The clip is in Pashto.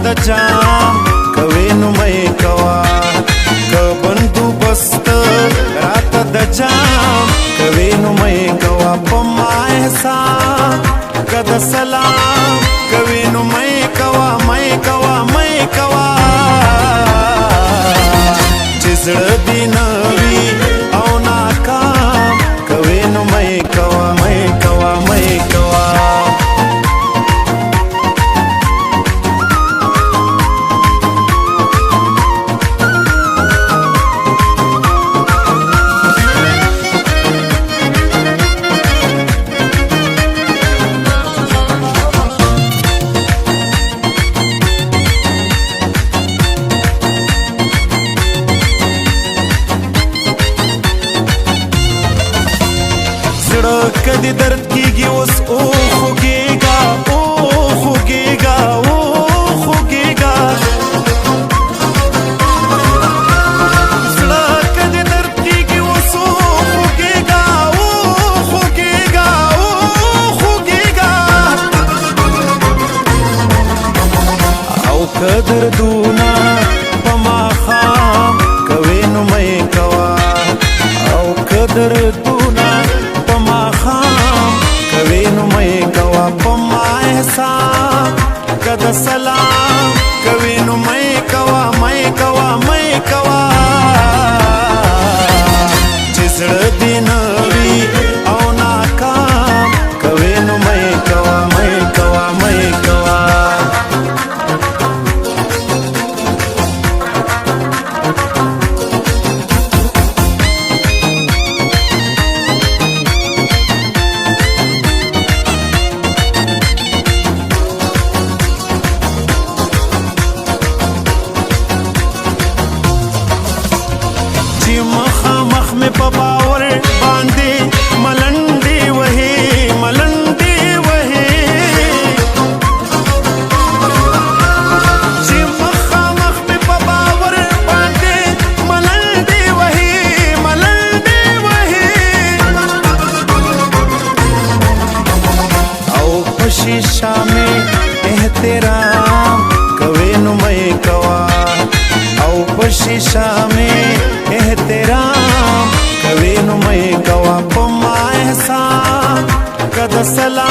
د جام کوي نو مې کوا که بندوبست راته د جام کوي نو مې کوا په ما احسان که د سلام کوي نو مې کوا مې کوا چې زړه دې نه وي او ناکام کوي نو مې کوا کدی درد کیږي اوس او خوږیږه زړه کدی درد کیږي اوس او خوږیږه او که دردونه په ماښام کوي نو مې کوا او که دردونه کوي نو مې کوا په ما احسان که د سلام کوي نو مې کوا چې زړه دې نه وي او ناکام کوي نو مې کوا مخامخ میں په باور باندې ملنډي وهي چې مخامخ میں په باور باندې ملنډي وهي او په شیشه میں احترام کوي نو مې کوا او په شیشه میں احترام کوي نو مې کوا په ما احسان که د سلام